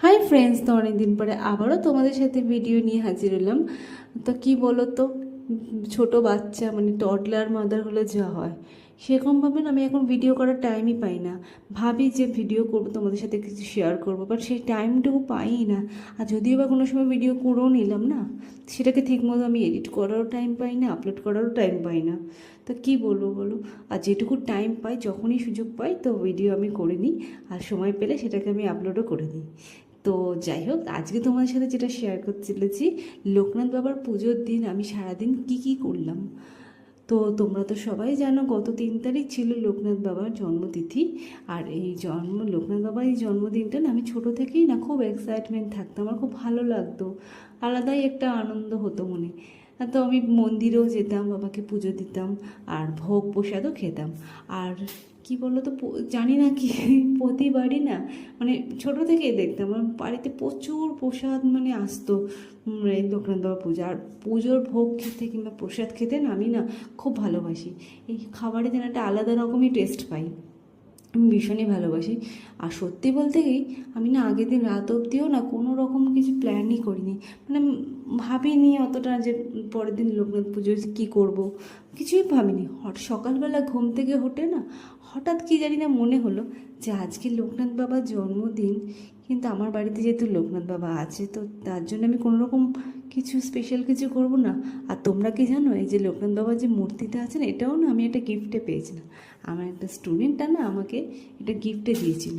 Hi friends, তো অনেকদিন পরে আবারও তোমাদের সাথে ভিডিও নিয়ে হাজির হলাম। তো কি বলো তো, ছোট বাচ্চা মানে টডলার মাদার হলে যা হয় সেরকমভাবে না আমি এখন ভিডিও করার টাইমই পাই না। ভাবি যে ভিডিও করবো, তোমাদের সাথে কিছু শেয়ার করবো, বাট সেই টাইমটুকু পাই না। আর যদিও বা কোনো সময় ভিডিও করেও নিলাম না, সেটাকে ঠিকমতো আমি এডিট করারও টাইম পাই না, আপলোড করারও টাইম পাই না। তো কী বলবো বলো। আর যেটুকু টাইম পাই, যখনই সুযোগ পাই, তো ভিডিও আমি করে নিই। আর সময় পেলে সেটাকে আমি আপলোডও করে দিই। তো যাই হোক, আজকে তোমাদের সাথে যেটা শেয়ার করতে চলেছি, লোকনাথ বাবার পুজোর দিন আমি সারাদিন কি করলাম। তো তোমরা তো সবাই জানো, গত 3 তারিখ ছিল লোকনাথ বাবার জন্মতিথি। আর এই লোকনাথ বাবার এই জন্মদিনটা না আমি ছোটো থেকেই না খুব এক্সাইটমেন্ট থাকতাম, আমার খুব ভালো লাগতো, আলাদাই একটা আনন্দ হতো মনে। তো আমি মন্দিরেও যেতাম, বাবাকে পুজো দিতাম, আর ভোগ প্রসাদও খেতাম। আর কি বললো তো, জানি না কি প্রতিবারই না মানে ছোটো থেকেই দেখতাম আমার বাড়িতে প্রচুর প্রসাদ মানে আসতো। এই লোকনাথ বাবা পূজা আর পুজোর ভোগ খেতে কিংবা প্রসাদ খেতে না আমি না খুব ভালোবাসি। এই খাবারে যেন একটা আলাদা রকমই টেস্ট পাই, আমি ভীষণই ভালোবাসি। আর সত্যি বলতে কি, আমি না আগের দিন রাত অবধিও না কোনো রকম কিছু প্ল্যানই করিনি, মানে ভাবিনি অতটা যে পরের দিন লোকনাথ পুজোয় কী করব, কিছুই ভাবিনি। সকালবেলা ঘুম থেকে উঠে না হঠাৎ কি জানি না মনে হলো যে আজকে লোকনাথ বাবার জন্মদিন, কিন্তু আমার বাড়িতে যেহেতু লোকনাথ বাবা আছে, তো তার জন্য আমি কোনো রকম কিছু স্পেশাল কিছু করব না। আর তোমরা কি জানো, এই যে লোকনাথ বাবার যে মূর্তিটা আছে না, এটাও না আমি একটা গিফটে পেয়েছিলাম। আমার একটা স্টুডেন্টটা না আমাকে এটা গিফটে দিয়েছিল।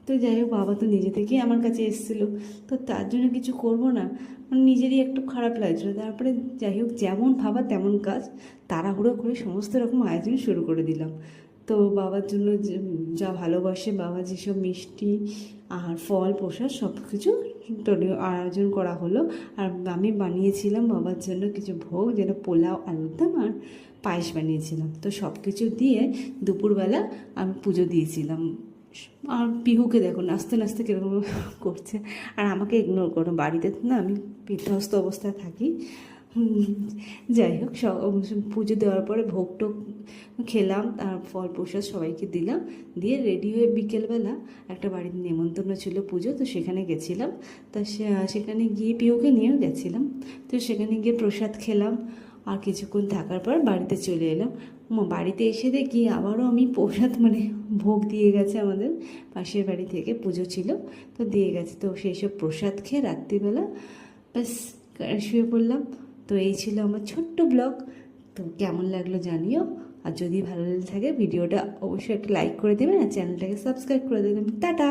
তো যাই হোক, বাবা তো নিজে থেকেই আমার কাছে এসেছিলো, তো তার জন্য কিছু করব না, মানে নিজেরই একটু খারাপ লাগছিলো। তারপরে যাই হোক, যেমন ভাবা তেমন কাজ, তাড়াহুড়ো করে সমস্ত রকম আয়োজন শুরু করে দিলাম। তো বাবার জন্য যা ভালোবাসে বাবা, যেসব মিষ্টি আর ফল প্রসাদ সব কিছু আয়োজন করা হলো। আর আমি বানিয়েছিলাম বাবার জন্য কিছু ভোগ, যেটা পোলাও, আলুর দম আর পায়েস বানিয়েছিলাম। তো সব কিছু দিয়ে দুপুরবেলা আমি পুজো দিয়েছিলাম। আর পিহুকে দেখো নাচতে নাচতে কীরকম করছে, আর আমাকে ইগনোর করো। বাড়িতে না আমি বিধ্বস্ত অবস্থায় থাকি। যাই হোক, পুজো দেওয়ার পরে ভোগ টোগ খেলাম, আর ফল প্রসাদ সবাইকে দিলাম, দিয়ে রেডি হয়ে বিকেলবেলা একটা বাড়ির নেমন্তন্ন ছিল পুজো, তো সেখানে গেছিলাম। তা সেখানে গিয়ে পিহুকে নিয়েও গেছিলাম। তো সেখানে গিয়ে প্রসাদ খেলাম, আর কিছুক্ষণ থাকার পর বাড়িতে চলে এলাম। বাড়িতে এসে দেখি আবারও আমি প্রসাদ মানে ভোগ দিয়ে গেছে, আমাদের পাশের বাড়ি থেকে পুজো ছিল, তো দিয়ে গেছে। তো সেই সব প্রসাদ খেয়ে রাত্রিবেলা ব্যাস শুয়ে পড়লাম। তো এই ছিল আমার ছোট্ট ব্লগ। তো কেমন লাগলো জানিও, আর যদি ভালো লেগে থাকে ভিডিওটা অবশ্যই একটা লাইক করে দেবেন, আর চ্যানেলটাকে সাবস্ক্রাইব করে দেবেন। টাটা।